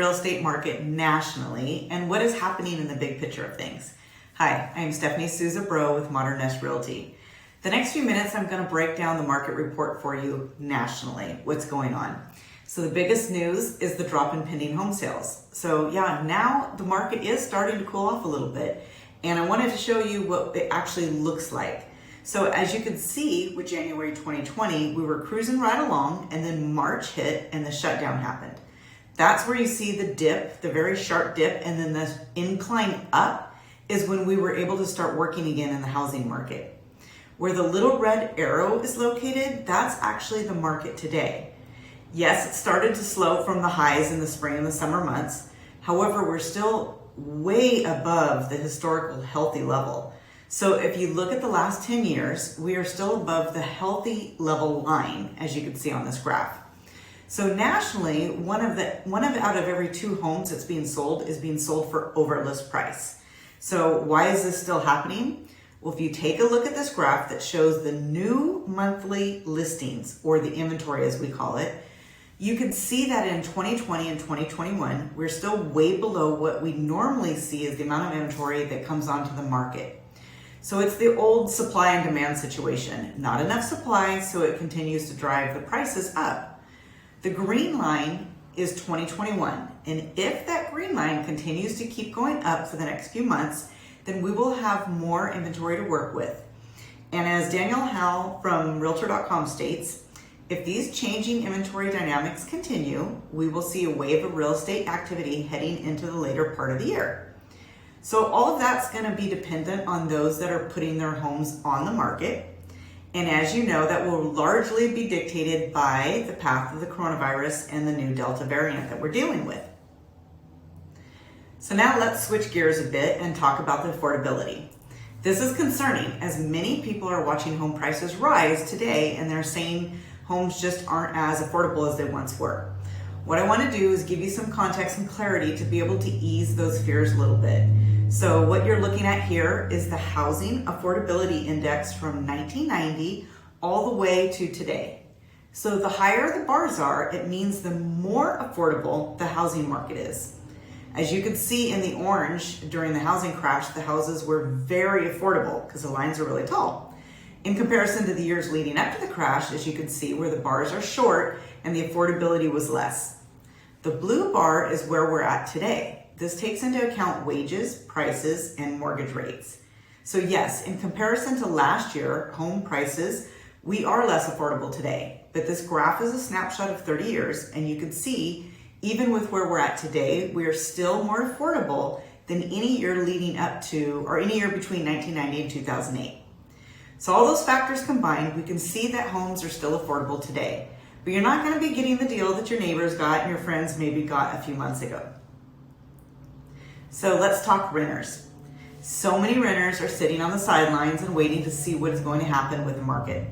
real estate market nationally and what is happening in the big picture of things. Hi, I'm Stephanie Souza Bro with Modern Nest Realty. The next few minutes, I'm going to break down the market report for you nationally, what's going on. So the biggest news is the drop in pending home sales. So yeah, now the market is starting to cool off a little bit, and I wanted to show you what it actually looks like. So as you can see, with January 2020, we were cruising right along, and then March hit and the shutdown happened. That's where you see the dip, the very sharp dip, and then the incline up is when we were able to start working again in the housing market. Where the little red arrow is located, that's actually the market today. Yes, it started to slow from the highs in the spring and the summer months. However, we're still way above the historical healthy level. So if you look at the last 10 years, we are still above the healthy level line, as you can see on this graph. So nationally, one of out of every 2 homes that's being sold is being sold for over list price. So why is this still happening? Well, if you take a look at this graph that shows the new monthly listings, or the inventory as we call it, you can see that in 2020 and 2021, we're still way below what we normally see as the amount of inventory that comes onto the market. So it's the old supply and demand situation. Not enough supply, so it continues to drive the prices up. The green line is 2021, and if that green line continues to keep going up for the next few months, then we will have more inventory to work with. And as Daniel Howell from Realtor.com states, if these changing inventory dynamics continue, we will see a wave of real estate activity heading into the later part of the year. So all of that's going to be dependent on those that are putting their homes on the market. And as you know, that will largely be dictated by the path of the coronavirus and the new Delta variant that we're dealing with. So now let's switch gears a bit and talk about the affordability. This is concerning as many people are watching home prices rise today, and they're saying homes just aren't as affordable as they once were. What I want to do is give you some context and clarity to be able to ease those fears a little bit. So what you're looking at here is the Housing Affordability Index from 1990 all the way to today. So the higher the bars are, it means the more affordable the housing market is. As you can see in the orange, during the housing crash, the houses were very affordable because the lines are really tall. In comparison to the years leading up to the crash, as you can see, where the bars are short and the affordability was less. The blue bar is where we're at today. This takes into account wages, prices, and mortgage rates. So yes, in comparison to last year, home prices, we are less affordable today. But this graph is a snapshot of 30 years, and you can see, even with where we're at today, we are still more affordable than any year leading up to, or any year between 1990 and 2008. So all those factors combined, we can see that homes are still affordable today. But you're not going to be getting the deal that your neighbors got and your friends maybe got a few months ago. So let's talk renters. So many renters are sitting on the sidelines and waiting to see what is going to happen with the market.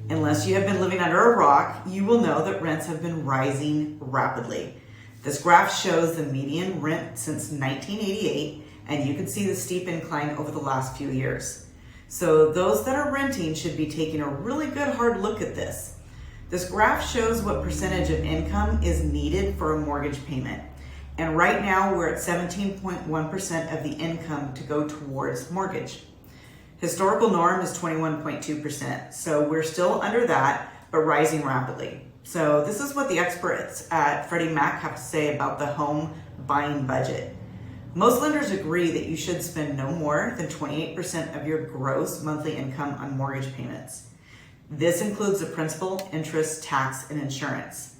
Unless you have been living under a rock, you will know that rents have been rising rapidly. This graph shows the median rent since 1988, and you can see the steep incline over the last few years. So those that are renting should be taking a really good hard look at this. This graph shows what percentage of income is needed for a mortgage payment. And right now we're at 17.1% of the income to go towards mortgage. Historical norm is 21.2%. So we're still under that, but rising rapidly. So this is what the experts at Freddie Mac have to say about the home buying budget. Most lenders agree that you should spend no more than 28% of your gross monthly income on mortgage payments. This includes the principal, interest, tax, and insurance.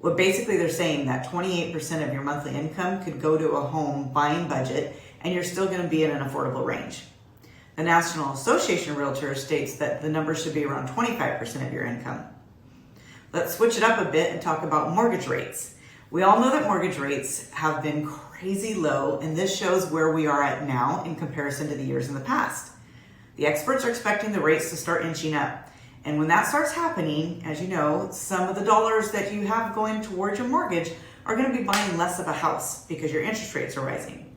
Well, basically they're saying that 28% of your monthly income could go to a home buying budget, and you're still going to be in an affordable range. The National Association of Realtors states that the number should be around 25% of your income. Let's switch it up a bit and talk about mortgage rates. We all know that mortgage rates have been crazy low, and this shows where we are at now in comparison to the years in the past. The experts are expecting the rates to start inching up. And when that starts happening, as you know, some of the dollars that you have going towards your mortgage are going to be buying less of a house because your interest rates are rising.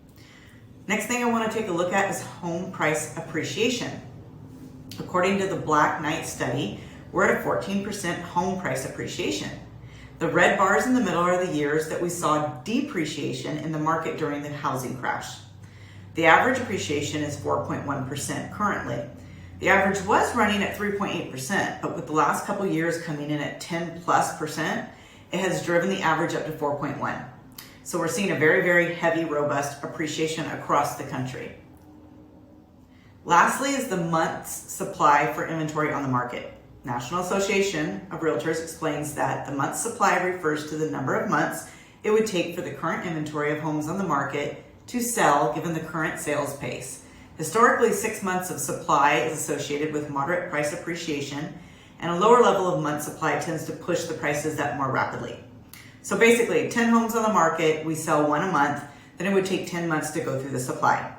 Next thing I want to take a look at is home price appreciation. According to the Black Knight study, we're at a 14% home price appreciation. The red bars in the middle are the years that we saw depreciation in the market during the housing crash. The average appreciation is 4.1% currently. The average was running at 3.8%, but with the last couple years coming in at 10+%, it has driven the average up to 4.1. So we're seeing a very, very heavy, robust appreciation across the country. Lastly is the month's supply for inventory on the market. National Association of Realtors explains that the month's supply refers to the number of months it would take for the current inventory of homes on the market to sell given the current sales pace. Historically, 6 months of supply is associated with moderate price appreciation, and a lower level of month supply tends to push the prices up more rapidly. So basically, 10 homes on the market, we sell 1 a month, then it would take 10 months to go through the supply.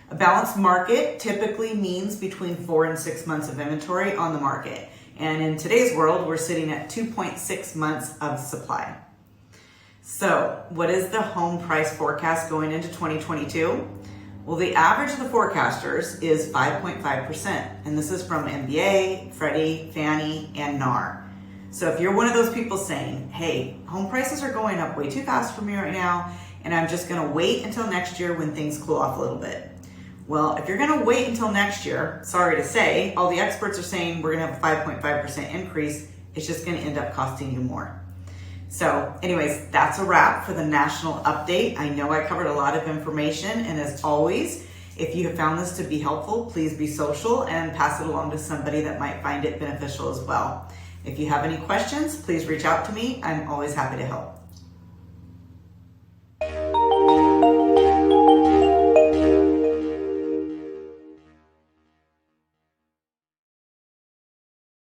A balanced market typically means between 4 and 6 months of inventory on the market. And in today's world, we're sitting at 2.6 months of supply. So what is the home price forecast going into 2022? Well, the average of the forecasters is 5.5%. And this is from MBA, Freddie, Fannie, and NAR. So if you're one of those people saying, hey, home prices are going up way too fast for me right now, and I'm just gonna wait until next year when things cool off a little bit. Well, if you're gonna wait until next year, sorry to say, all the experts are saying we're gonna have a 5.5% increase. It's just gonna end up costing you more. So anyways, that's a wrap for the national update. I know I covered a lot of information, and as always, if you have found this to be helpful, please be social and pass it along to somebody that might find it beneficial as well. If you have any questions, please reach out to me. I'm always happy to help.